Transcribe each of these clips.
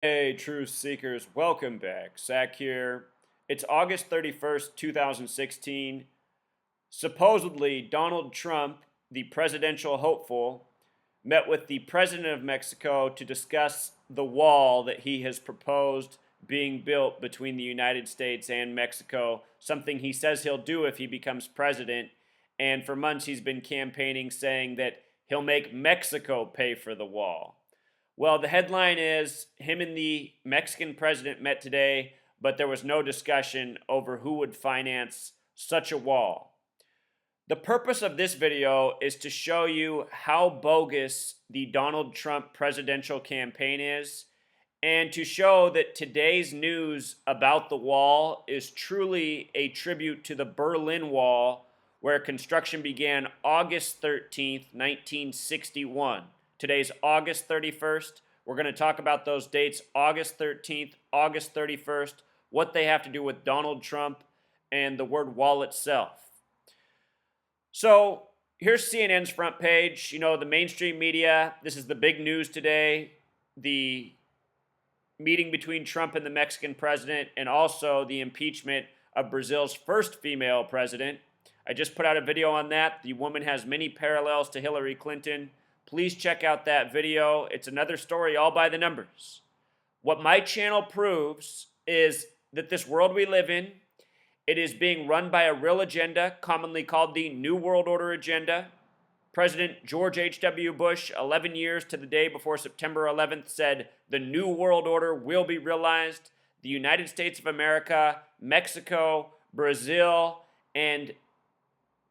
Hey, truth seekers, welcome back. Zach here. It's August 31st, 2016. Supposedly, Donald Trump, the presidential hopeful, met with the president of Mexico to discuss the wall that he has proposed being built between the United States and Mexico, something he says he'll do if he becomes president. And for months, he's been campaigning saying that he'll make Mexico pay for the wall. Well, the headline is him and the Mexican president met today, but there was no discussion over who would finance such a wall. The purpose of this video is to show you how bogus the Donald Trump presidential campaign is, and to show that today's news about the wall is truly a tribute to the Berlin Wall, where construction began August 13th, 1961. Today's August 31st. We're going to talk about those dates, August 13th, August 31st, what they have to do with Donald Trump and the word wall itself. So here's CNN's front page. You know, the mainstream media, this is the big news today. The meeting between Trump and the Mexican president, and also the impeachment of Brazil's first female president. I just put out a video on that. The woman has many parallels to Hillary Clinton. Please check out that video. It's another story all by the numbers. What my channel proves is that this world we live in, it is being run by a real agenda, commonly called the New World Order agenda. President George H.W. Bush, 11 years to the day before September 11th, said the New World Order will be realized. The United States of America, Mexico, Brazil, and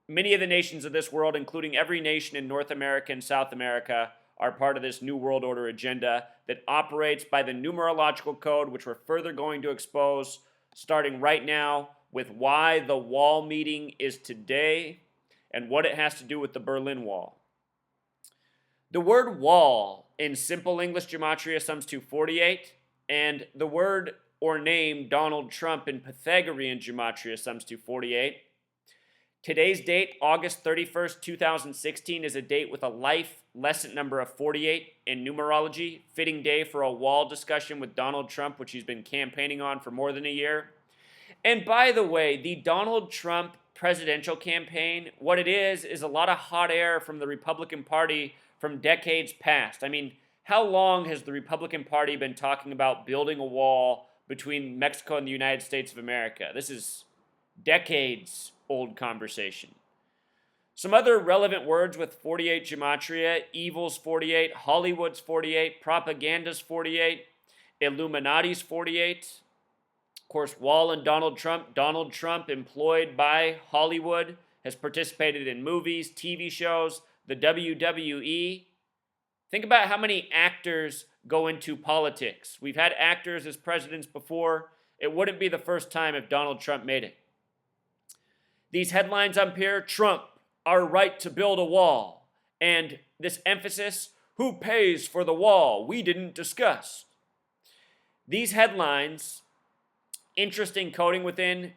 many of the nations of this world, including every nation in North America and South America, are part of this New World Order agenda that operates by the numerological code, which we're further going to expose starting right now with why the wall meeting is today and what it has to do with the Berlin Wall. The word wall in simple English gematria sums to 48, and the word or name Donald Trump in Pythagorean gematria sums to 48. Today's date, August 31st, 2016, is a date with a life lesson number of 48 in numerology, fitting day for a wall discussion with Donald Trump, which he's been campaigning on for more than a year. And by the way, the Donald Trump presidential campaign, what it is a lot of hot air from the Republican Party from decades past. I mean, how long has the Republican Party been talking about building a wall between Mexico and the United States of America? This is decades old conversation. Some other relevant words with 48 gematria: evil's 48, Hollywood's 48, propaganda's 48, Illuminati's 48. Of course, Wall and Donald Trump. Donald Trump, employed by Hollywood, has participated in movies, TV shows, the WWE. Think about how many actors go into politics. We've had actors as presidents before. It wouldn't be the first time if Donald Trump made it. These headlines up here: Trump, our right to build a wall. And this emphasis: who pays for the wall? We didn't discuss. These headlines, interesting coding within,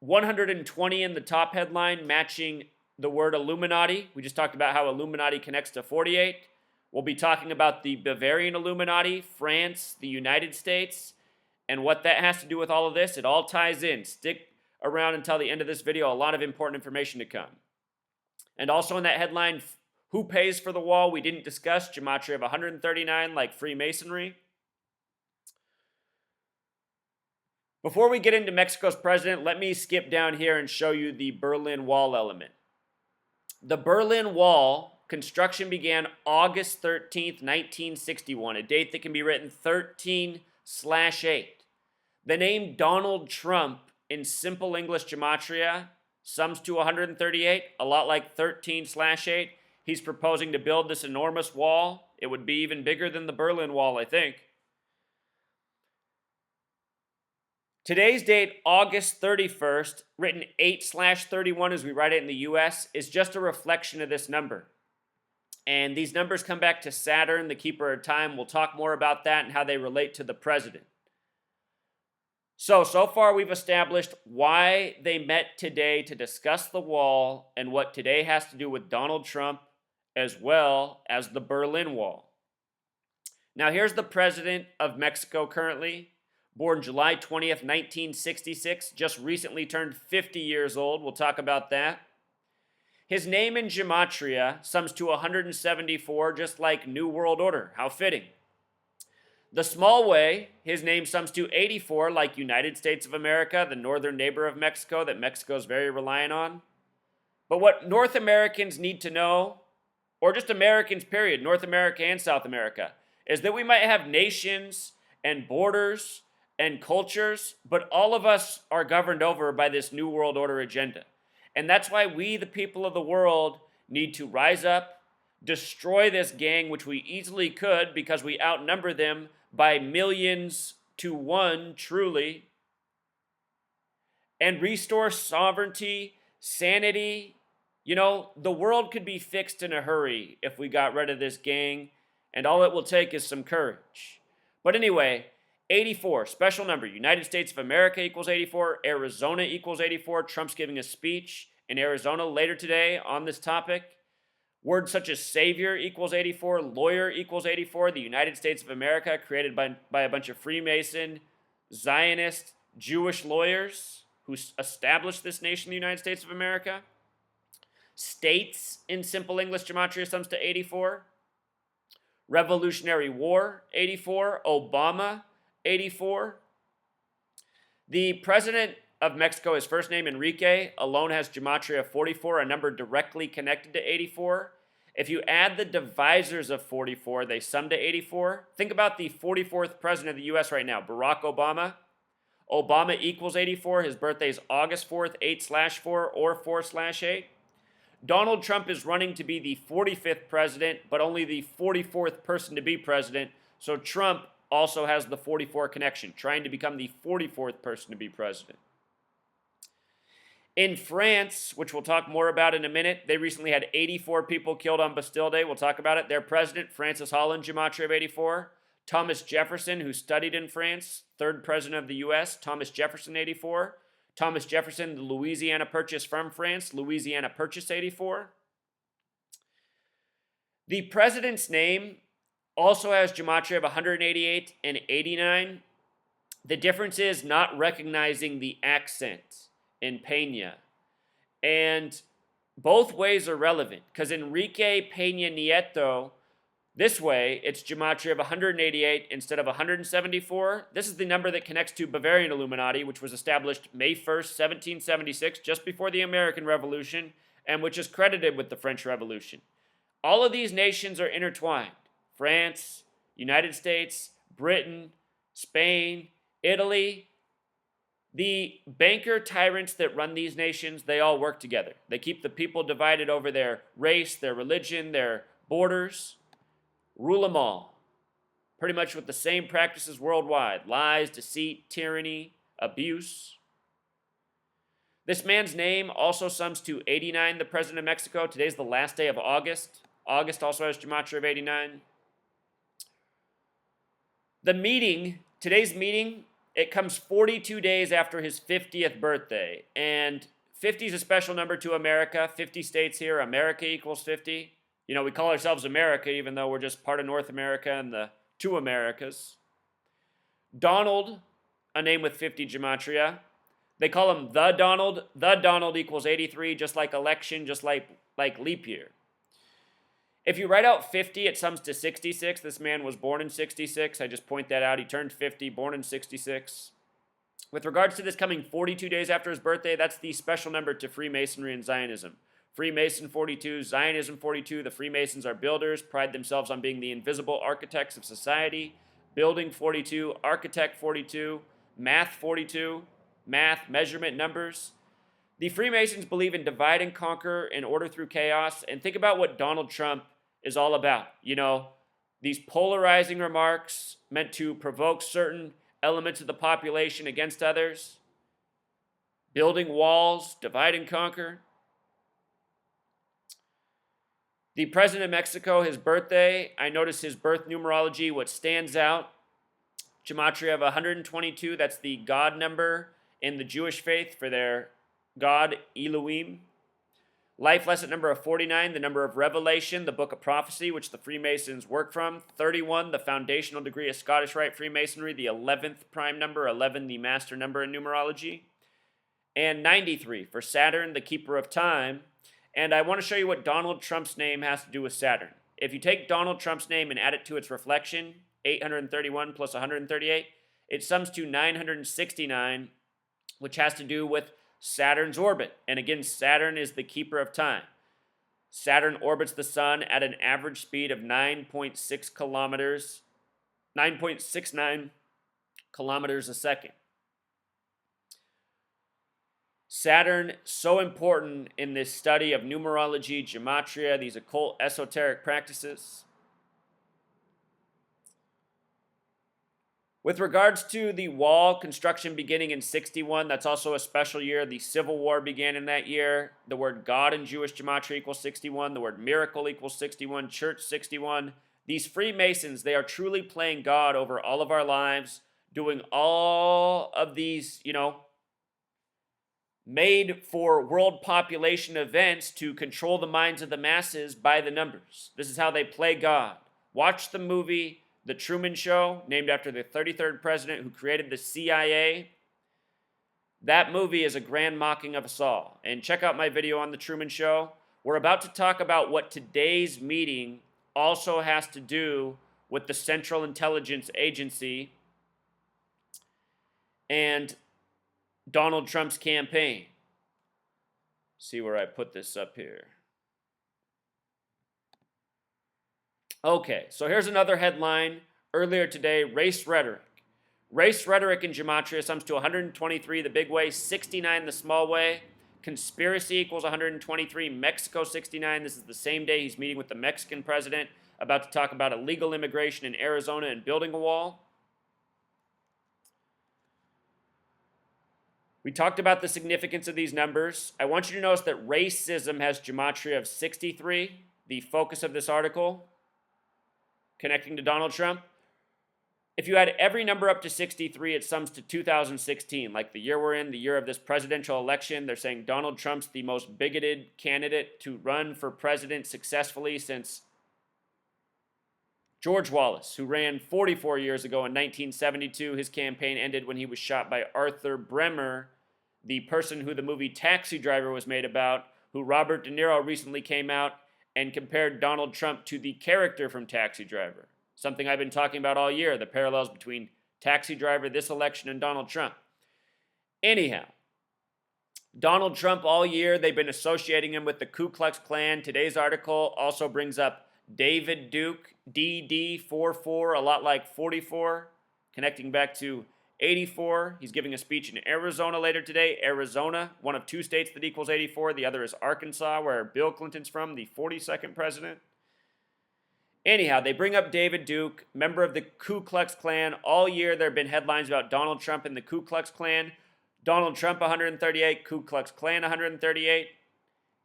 120 in the top headline, matching the word Illuminati. We just talked about how Illuminati connects to 48. We'll be talking about the Bavarian Illuminati, France, the United States, and what that has to do with all of this. It all ties in. Stick around until the end of this video. A lot of important information to come. And also in that headline, who pays for the wall? We didn't discuss. Gematria of 139, like Freemasonry. Before we get into Mexico's president, let me skip down here and show you the Berlin Wall element. The Berlin Wall construction began August 13th, 1961, a date that can be written 13/8. The name Donald Trump in simple English gematria sums to 138, a lot like 13/8. He's proposing to build this enormous wall. It would be even bigger than the Berlin Wall, I think. Today's date, August 31st, written 8/31 as we write it in the US, is just a reflection of this number. And these numbers come back to Saturn, the keeper of time. We'll talk more about that and how they relate to the president. So far we've established why they met today to discuss the wall and what today has to do with Donald Trump as well as the Berlin Wall. Now, here's the president of Mexico currently, born July 20th, 1966, just recently turned 50 years old. We'll talk about that. His name in gematria sums to 174, just like New World Order. How fitting. The small way, his name sums to 84, like United States of America, the northern neighbor of Mexico that Mexico is very reliant on. But what North Americans need to know, or just Americans, period, North America and South America, is that we might have nations and borders and cultures, but all of us are governed over by this New World Order agenda. And that's why we, the people of the world, need to rise up, destroy this gang, which we easily could because we outnumber them by millions to one, truly, and restore sovereignty, sanity. You know, the world could be fixed in a hurry if we got rid of this gang, and all it will take is some courage. But anyway, 84, special number. United States of America equals 84. Arizona equals 84. Trump's giving a speech in Arizona later today on this topic. Words such as savior equals 84. Lawyer equals 84. The United States of America, created by a bunch of Freemason, Zionist, Jewish lawyers who established this nation, the United States of America. States in simple English gematria sums to 84. Revolutionary War, 84. Obama, 84. The president of Mexico, his first name Enrique, alone has gematria 44, a number directly connected to 84. If you add the divisors of 44, they sum to 84. Think about the 44th president of the U.S. right now, Barack Obama. Obama equals 84. His birthday is August 4th, 8/4 or 4/8. Donald Trump is running to be the 45th president, but only the 44th person to be president. So Trump also has the 44 connection, trying to become the 44th person to be president. In France, which we'll talk more about in a minute, they recently had 84 people killed on Bastille Day. We'll talk about it. Their president, Francis Holland, gematria of 84. Thomas Jefferson, who studied in France, third president of the U.S., Thomas Jefferson, 84. Thomas Jefferson, the Louisiana Purchase from France, Louisiana Purchase, 84. The president's name also has gematria of 188 and 89. The difference is not recognizing the accent in Peña. And both ways are relevant, because Enrique Peña Nieto, this way, it's gematria of 188 instead of 174. This is the number that connects to Bavarian Illuminati, which was established May 1st, 1776, just before the American Revolution, and which is credited with the French Revolution. All of these nations are intertwined. France, United States, Britain, Spain, Italy. The banker tyrants that run these nations, they all work together. They keep the people divided over their race, their religion, their borders. Rule them all. Pretty much with the same practices worldwide. Lies, deceit, tyranny, abuse. This man's name also sums to 89, the president of Mexico. Today's the last day of August. August also has gematria of 89. Today's meeting, it comes 42 days after his 50th birthday. And 50 is a special number to America. 50 states here. America equals 50. You know, we call ourselves America, even though we're just part of North America and the two Americas. Donald, a name with 50 gematria. They call him the Donald. The Donald equals 83, just like election, just like leap year. If you write out 50, it sums to 66. This man was born in 66. I just point that out. He turned 50, born in 66. With regards to this coming 42 days after his birthday, that's the special number to Freemasonry and Zionism. Freemason 42, Zionism 42. The Freemasons are builders, pride themselves on being the invisible architects of society. Building 42, architect 42, math 42, math, measurement, numbers. The Freemasons believe in divide and conquer and order through chaos. And think about what Donald Trump is all about. You know, these polarizing remarks meant to provoke certain elements of the population against others. Building walls, divide and conquer. The president of Mexico, his birthday, I noticed his birth numerology, what stands out, gematria of 122, that's the God number in the Jewish faith for their God, Elohim. Life lesson number 49, the number of Revelation, the book of prophecy, which the Freemasons work from. 31, the foundational degree of Scottish Rite Freemasonry, the 11th prime number, 11, the master number in numerology. And 93 for Saturn, the keeper of time. And I want to show you what Donald Trump's name has to do with Saturn. If you take Donald Trump's name and add it to its reflection, 831 plus 138, it sums to 969, which has to do with Saturn's orbit. And again, Saturn is the keeper of time. Saturn orbits the sun at an average speed of 9.69 kilometers a second. Saturn, so important in this study of numerology, gematria, these occult esoteric practices. With regards to the wall construction beginning in 61, that's also a special year. The Civil War began in that year. The word God in Jewish gematria equals 61. The word miracle equals 61. Church 61. These Freemasons, they are truly playing God over all of our lives, doing all of these, made for world population events to control the minds of the masses by the numbers. This is how they play God. Watch the movie The Truman Show, named after the 33rd president who created the CIA. That movie is a grand mocking of us all. And check out my video on The Truman Show. We're about to talk about what today's meeting also has to do with the Central Intelligence Agency and Donald Trump's campaign. See where I put this up here. Okay, so here's another headline earlier today, race rhetoric. Race rhetoric in gematria sums to 123, the big way, 69, the small way. Conspiracy equals 123, Mexico 69. This is the same day he's meeting with the Mexican president, about to talk about illegal immigration in Arizona and building a wall. We talked about the significance of these numbers. I want you to notice that racism has gematria of 63, the focus of this article, connecting to Donald Trump. If you add every number up to 63, it sums to 2016, like the year we're in, the year of this presidential election. They're saying Donald Trump's the most bigoted candidate to run for president successfully since George Wallace, who ran 44 years ago in 1972. His campaign ended when he was shot by Arthur Bremer, the person who the movie Taxi Driver was made about, who Robert De Niro recently came out and compared Donald Trump to the character from Taxi Driver. Something I've been talking about all year, the parallels between Taxi Driver, this election, and Donald Trump. Anyhow, Donald Trump all year, they've been associating him with the Ku Klux Klan. Today's article also brings up David Duke, DD44, a lot like 44, connecting back to 84. He's giving a speech in Arizona later today. Arizona, one of two states that equals 84. The other is Arkansas, where Bill Clinton's from, the 42nd president. Anyhow, they bring up David Duke, member of the Ku Klux Klan. All year there have been headlines about Donald Trump and the Ku Klux Klan. Donald Trump 138, Ku Klux Klan 138.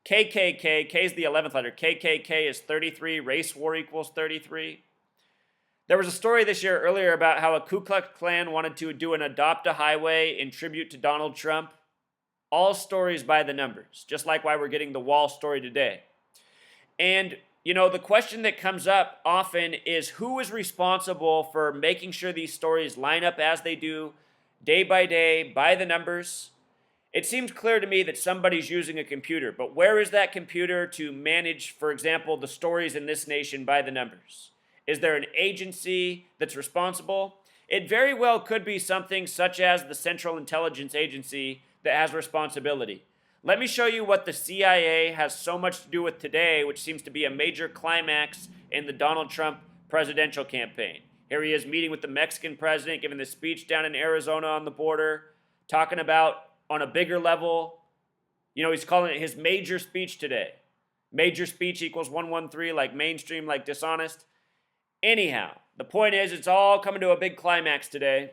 KKK, K is the 11th letter. KKK is 33, race war equals 33. There was a story this year earlier about how a Ku Klux Klan wanted to do an adopt a highway in tribute to Donald Trump. All stories by the numbers, just like why we're getting the wall story today. And, the question that comes up often is who is responsible for making sure these stories line up as they do, day by the numbers. It seems clear to me that somebody's using a computer, but where is that computer to manage, for example, the stories in this nation by the numbers? Is there an agency that's responsible? It very well could be something such as the Central Intelligence Agency that has responsibility. Let me show you what the CIA has so much to do with today, which seems to be a major climax in the Donald Trump presidential campaign. Here he is meeting with the Mexican president, giving the speech down in Arizona on the border, talking about on a bigger level, he's calling it his major speech today. Major speech equals 113, like mainstream, like dishonest. Anyhow, the point is it's all coming to a big climax today.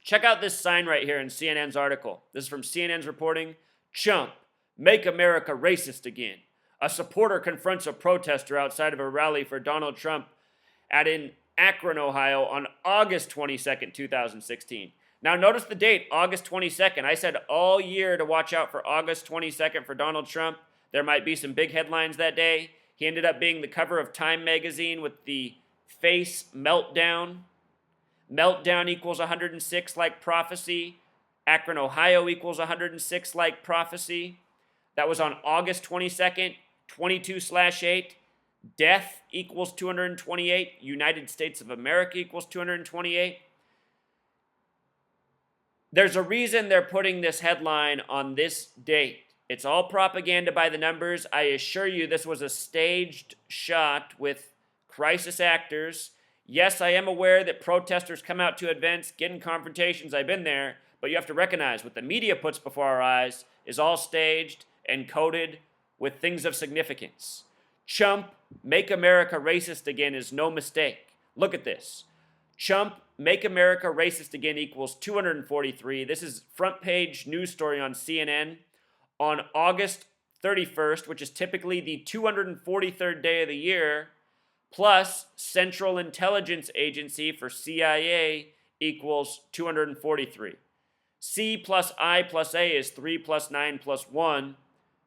Check out this sign right here in CNN's article. This is from CNN's reporting. Chump, make America racist again. A supporter confronts a protester outside of a rally for Donald Trump in Akron, Ohio on August 22nd, 2016. Now notice the date, August 22nd. I said all year to watch out for August 22nd for Donald Trump. There might be some big headlines that day. He ended up being the cover of Time magazine with the face meltdown. Meltdown equals 106 like prophecy. Akron, Ohio equals 106 like prophecy. That was on August 22nd, 22/8. Death equals 228. United States of America equals 228. There's a reason they're putting this headline on this date. It's all propaganda by the numbers. I assure you this was a staged shot with crisis actors. Yes, I am aware that protesters come out to events, get in confrontations. I've been there. But you have to recognize what the media puts before our eyes is all staged and coded with things of significance. Chump, make America racist again is no mistake. Look at this. Chump, make America racist again equals 243. This is front page news story on CNN on August 31st, which is typically the 243rd day of the year, plus Central Intelligence Agency for CIA equals 243. C plus I plus A is 3 plus 9 plus 1,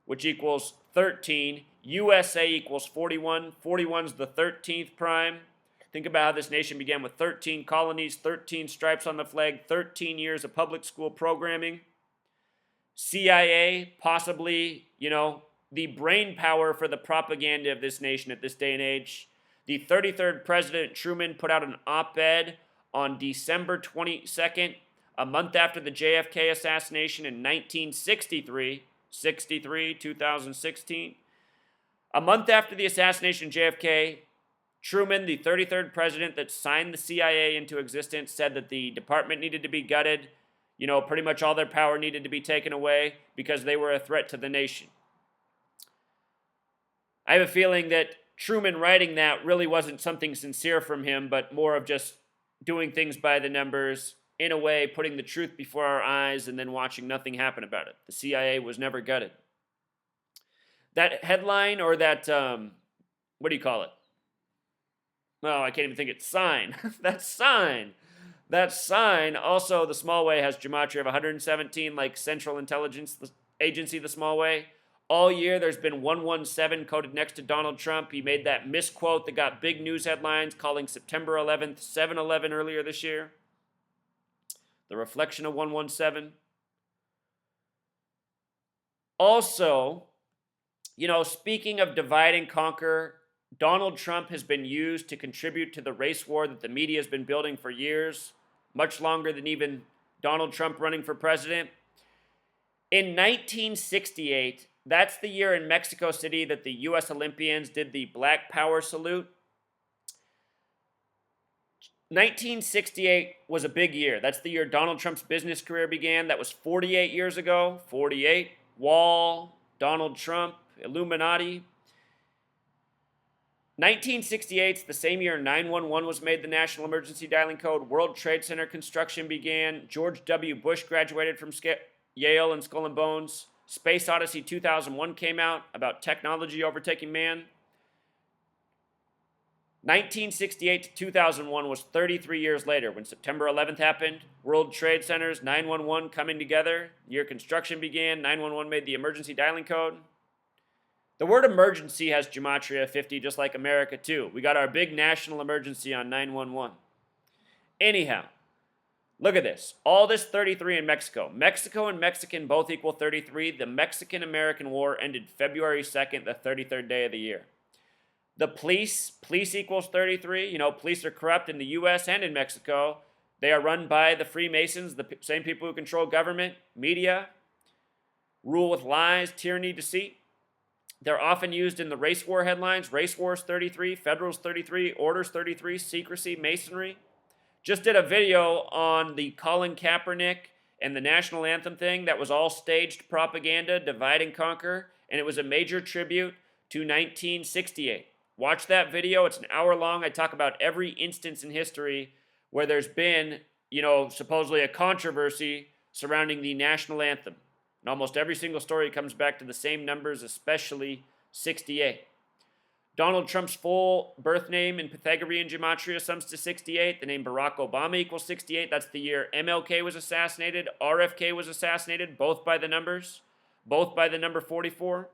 which equals 13. USA equals 41. 41 is the 13th prime. Think about how this nation began with 13 colonies, 13 stripes on the flag, 13 years of public school programming. CIA, possibly, the brain power for the propaganda of this nation at this day and age. The 33rd President Truman put out an op-ed on December 22nd, a month after the JFK assassination in 1963, 2016. A month after the assassination of JFK, Truman, the 33rd president that signed the CIA into existence, said that the department needed to be gutted. Pretty much all their power needed to be taken away because they were a threat to the nation. I have a feeling that Truman writing that really wasn't something sincere from him, but more of just doing things by the numbers, in a way, putting the truth before our eyes and then watching nothing happen about it. The CIA was never gutted. That headline or that, what do you call it? Oh, I can't even think it's sign. That sign. That sign, also the small way has gematria of 117 like Central Intelligence Agency, the small way. All year there's been 117 coded next to Donald Trump. He made that misquote that got big news headlines, calling September 11th 7/11 earlier this year. The reflection of 117. Also, speaking of divide and conquer, Donald Trump has been used to contribute to the race war that the media has been building for years, much longer than even Donald Trump running for president. In 1968, that's the year in Mexico City that the U.S. Olympians did the Black Power salute. 1968 was a big year. That's the year Donald Trump's business career began. That was 48 years ago. 48. Wall, Donald Trump, Illuminati. 1968 is the same year 911 was made the national emergency dialing code. World Trade Center construction began. George W. Bush graduated from Yale and Skull and Bones. Space Odyssey 2001 came out about technology overtaking man. 1968 to 2001 was 33 years later when September 11th happened. World Trade Centers, 911 coming together. Year construction began. 911 made the emergency dialing code. The word emergency has gematria 50 just like America too. We got our big national emergency on 911. Anyhow, look at this. All this 33 in Mexico. Mexico and Mexican both equal 33. The Mexican-American War ended February 2nd, the 33rd day of the year. The police equals 33. Police are corrupt in the U.S. and in Mexico. They are run by the Freemasons, the same people who control government, media, rule with lies, tyranny, deceit. They're often used in the race war headlines. Race wars 33, federals 33, orders 33, secrecy, masonry. Just did a video on the Colin Kaepernick and the national anthem thing that was all staged propaganda, divide and conquer, and it was a major tribute to 1968. Watch that video. It's an hour long. I talk about every instance in history where there's been, supposedly a controversy surrounding the national anthem. And almost every single story comes back to the same numbers, especially 68. Donald Trump's full birth name in Pythagorean gematria sums to 68. The name Barack Obama equals 68. That's the year MLK was assassinated, RFK was assassinated, both by the numbers, both by the number 44.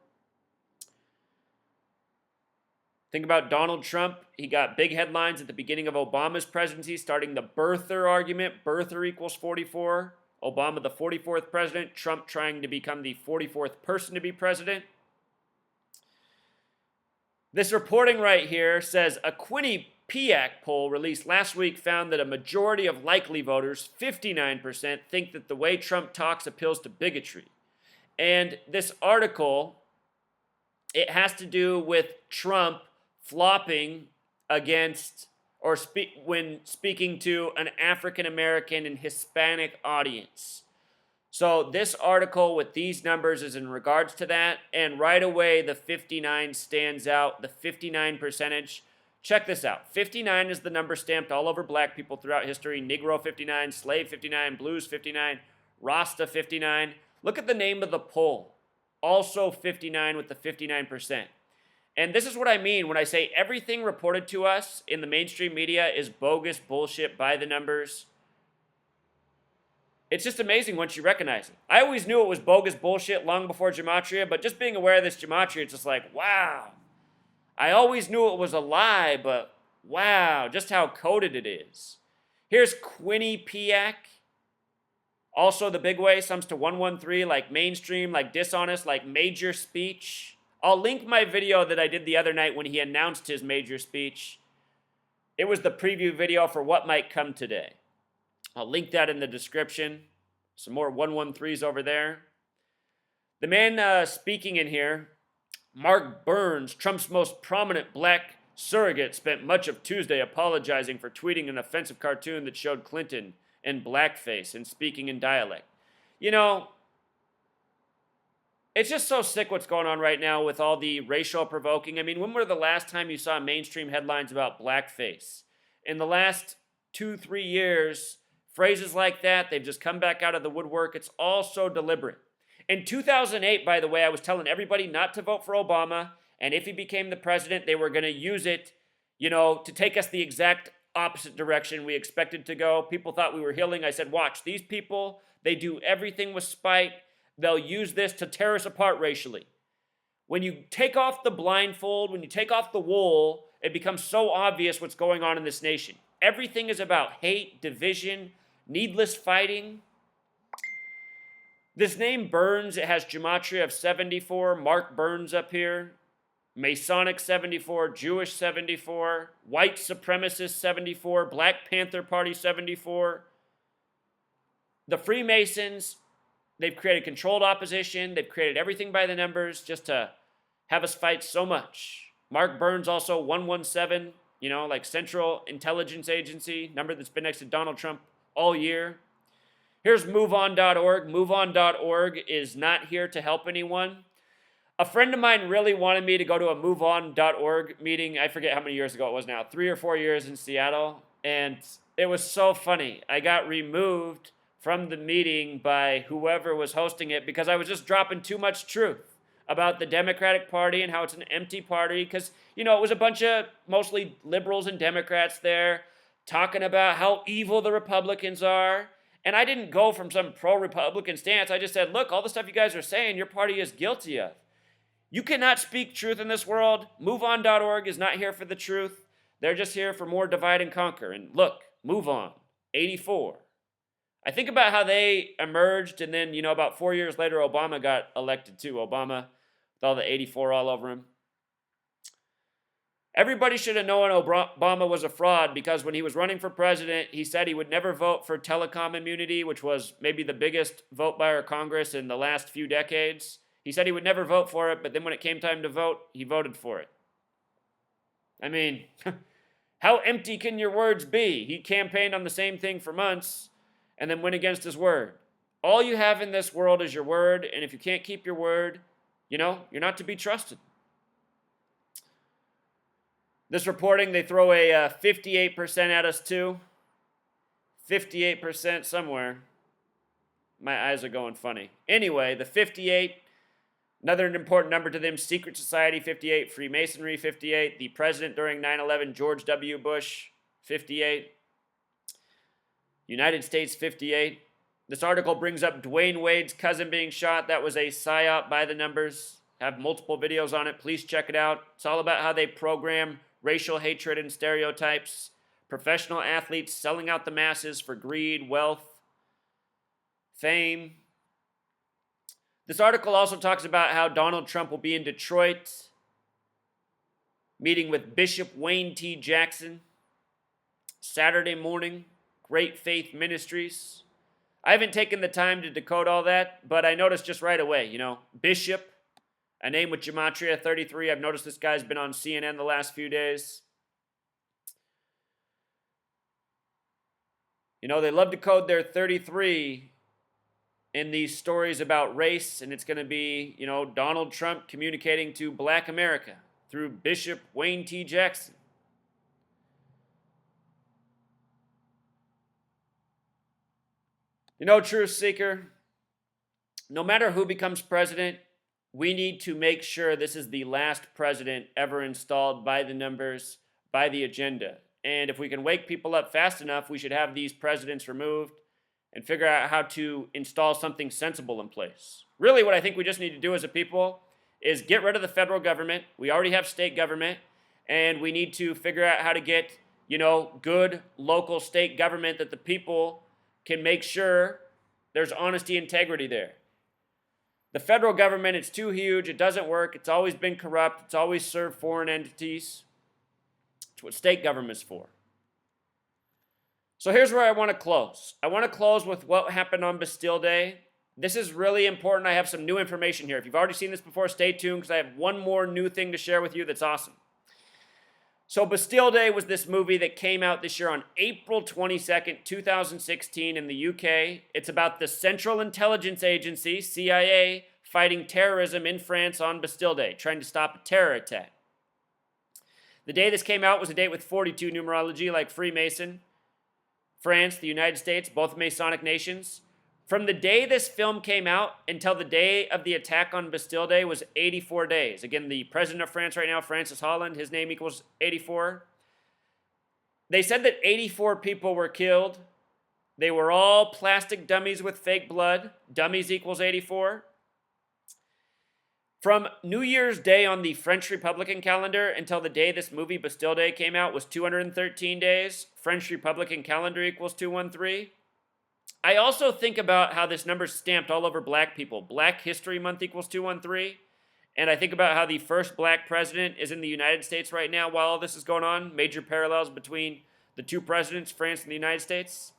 Think about Donald Trump. He got big headlines at the beginning of Obama's presidency, starting the birther argument. Birther equals 44. Obama, the 44th president. Trump trying to become the 44th person to be president. This reporting right here says a Quinnipiac poll released last week found that a majority of likely voters, 59%, think that the way Trump talks appeals to bigotry. And this article, it has to do with Trump flopping against or when speaking to an African American and Hispanic audience. So this article with these numbers is in regards to that, and right away the 59 stands out, the 59 percentage. Check this out. 59 is the number stamped all over black people throughout history. Negro 59, slave 59, blues 59, Rasta 59. Look at the name of the poll. Also 59 with the 59%. And this is what I mean when I say everything reported to us in the mainstream media is bogus bullshit by the numbers. It's just amazing once you recognize it. I always knew it was bogus bullshit long before gematria, but just being aware of this gematria, it's just like, wow. I always knew it was a lie, but wow, just how coded it is. Here's Quinnipiac. Also the big way, sums to 113, like mainstream, like dishonest, like major speech. I'll link my video that I did the other night when he announced his major speech. It was the preview video for what might come today. I'll link that in the description. Some more 113s over there. The man speaking in here, Mark Burns, Trump's most prominent black surrogate, spent much of Tuesday apologizing for tweeting an offensive cartoon that showed Clinton in blackface and speaking in dialect. You know, it's just so sick what's going on right now with all the racial provoking. I mean, when were the last time you saw mainstream headlines about blackface? In the last 2-3 years, phrases like that, they've just come back out of the woodwork. It's all so deliberate. In 2008, by the way, I was telling everybody not to vote for Obama, and if he became the president, they were going to use it, you know, to take us the exact opposite direction we expected to go. People thought we were healing. I said, watch, these people, they do everything with spite. They'll use this to tear us apart racially. When you take off the blindfold, when you take off the wool, it becomes so obvious what's going on in this nation. Everything is about hate, division, needless fighting. This name Burns, it has gematria of 74. Mark Burns up here. Masonic 74, Jewish 74, white supremacist 74, Black Panther Party 74. The Freemasons, they've created controlled opposition. They've created everything by the numbers just to have us fight so much. Mark Burns also 117, you know, like Central Intelligence Agency, number that's been next to Donald Trump all year. Here's MoveOn.org. MoveOn.org is not here to help anyone. A friend of mine really wanted me to go to a MoveOn.org meeting. I forget how many years ago it was now, 3 or 4 years in Seattle. And it was so funny. I got removed from the meeting by whoever was hosting it because I was just dropping too much truth about the Democratic Party and how it's an empty party. Because, you know, it was a bunch of mostly liberals and Democrats there talking about how evil the Republicans are. And I didn't go from some pro-Republican stance. I just said, look, all the stuff you guys are saying, your party is guilty of. You cannot speak truth in this world. MoveOn.org is not here for the truth. They're just here for more divide and conquer. And look, Move On, 84. I think about how they emerged, and then, you know, about 4 years later, Obama got elected too. Obama, with all the 84 all over him. Everybody should have known Obama was a fraud because when he was running for president, he said he would never vote for telecom immunity, which was maybe the biggest vote by our Congress in the last few decades. He said he would never vote for it, but then when it came time to vote, he voted for it. I mean, how empty can your words be? He campaigned on the same thing for months and then went against his word. All you have in this world is your word, and if you can't keep your word, you know, you're not to be trusted. This reporting, they throw a 58% at us too. 58% somewhere. My eyes are going funny. Anyway, the 58, another important number to them, Secret Society 58, Freemasonry 58, the president during 9/11, George W. Bush 58, United States 58. This article brings up Dwayne Wade's cousin being shot. That was a psyop by the numbers. Have multiple videos on it. Please check it out. It's all about how they program racial hatred and stereotypes, professional athletes selling out the masses for greed, wealth, fame. This article also talks about how Donald Trump will be in Detroit, meeting with Bishop Wayne T. Jackson Saturday morning, Great Faith Ministries. I haven't taken the time to decode all that, but I noticed just right away, Bishop, a name with Gematria 33. I've noticed this guy's been on CNN the last few days. They love to code their 33 in these stories about race, and it's going to be, Donald Trump communicating to Black America through Bishop Wayne T. Jackson. Truth Seeker, no matter who becomes president, we need to make sure this is the last president ever installed by the numbers, by the agenda. And if we can wake people up fast enough, we should have these presidents removed and figure out how to install something sensible in place. Really, what I think we just need to do as a people is get rid of the federal government. We already have state government, and we need to figure out how to get, good local state government that the people can make sure there's honesty, integrity there. The federal government, it's too huge. It doesn't work. It's always been corrupt. It's always served foreign entities. It's what state government's for. So here's where I want to close. I want to close with what happened on Bastille Day. This is really important. I have some new information here. If you've already seen this before, stay tuned because I have one more new thing to share with you that's awesome. So Bastille Day was this movie that came out this year on April 22nd, 2016 in the UK. It's about the Central Intelligence Agency, CIA, fighting terrorism in France on Bastille Day, trying to stop a terror attack. The day this came out was a date with 42 numerology, like Freemason, France, the United States, both Masonic nations. From the day this film came out until the day of the attack on Bastille Day was 84 days. Again, the president of France right now, Francis Holland, his name equals 84. They said that 84 people were killed. They were all plastic dummies with fake blood. Dummies equals 84. From New Year's Day on the French Republican calendar until the day this movie Bastille Day came out was 213 days. French Republican calendar equals 213. I also think about how this number's stamped all over black people. Black History Month equals 213. And I think about how the first black president is in the United States right now while all this is going on. Major parallels between the two presidents, France and the United States.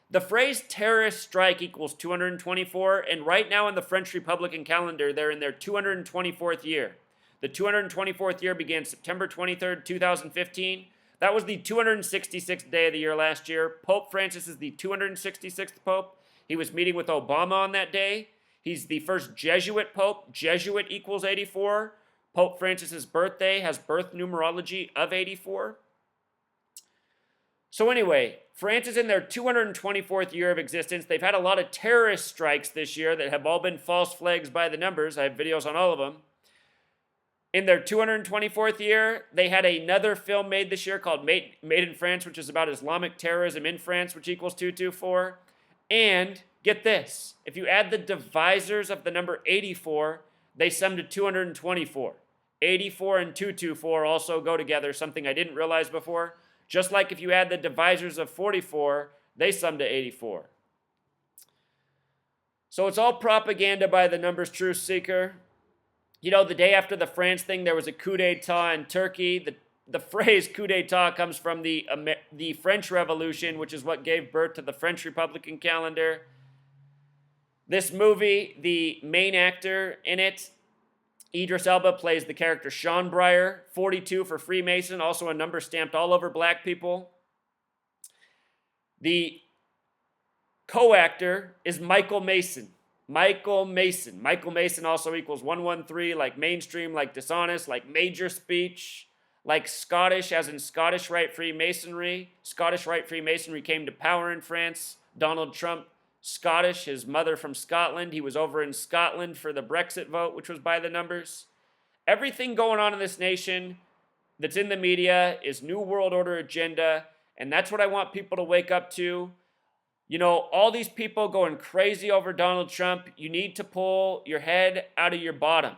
The phrase terrorist strike equals 224. And right now in the French Republican calendar, they're in their 224th year. The 224th year began September 23rd, 2015. That was the 266th day of the year last year. Pope Francis is the 266th Pope. He was meeting with Obama on that day. He's the first Jesuit Pope. Jesuit equals 84. Pope Francis's birthday has birth numerology of 84. So anyway, France is in their 224th year of existence. They've had a lot of terrorist strikes this year that have all been false flags by the numbers. I have videos on all of them. In their 224th year, they had another film made this year called Made in France, which is about Islamic terrorism in France, which equals 224. And get this, if you add the divisors of the number 84, they sum to 224. 84 and 224 also go together, something I didn't realize before. Just like if you add the divisors of 44, they sum to 84. So it's all propaganda by the numbers truth seeker. The day after the France thing, there was a coup d'etat in Turkey. The phrase coup d'etat comes from the French Revolution, which is what gave birth to the French Republican calendar. This movie, the main actor in it, Idris Elba, plays the character Sean Breyer, 42 for Freemason, also a number stamped all over black people. The co-actor is Michael Mason. Michael Mason also equals 113, like mainstream, like dishonest, like major speech, like Scottish, as in Scottish Rite Freemasonry. Scottish Rite Freemasonry came to power in France. Donald Trump, Scottish, his mother from Scotland. He was over in Scotland for the Brexit vote, which was by the numbers. Everything going on in this nation that's in the media is New World Order agenda, and that's what I want people to wake up to. All these people going crazy over Donald Trump, you need to pull your head out of your bottom.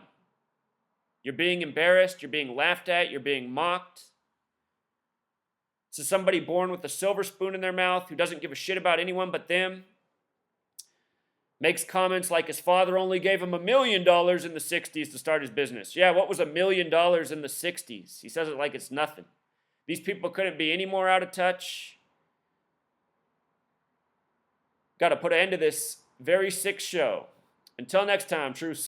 You're being embarrassed. You're being laughed at. You're being mocked. This is somebody born with a silver spoon in their mouth who doesn't give a shit about anyone but them. Makes comments like his father only gave him $1 million in the 60s to start his business. Yeah, what was $1 million in the 60s? He says it like it's nothing. These people couldn't be any more out of touch. Got to put an end to this very sick show. Until next time, Truth.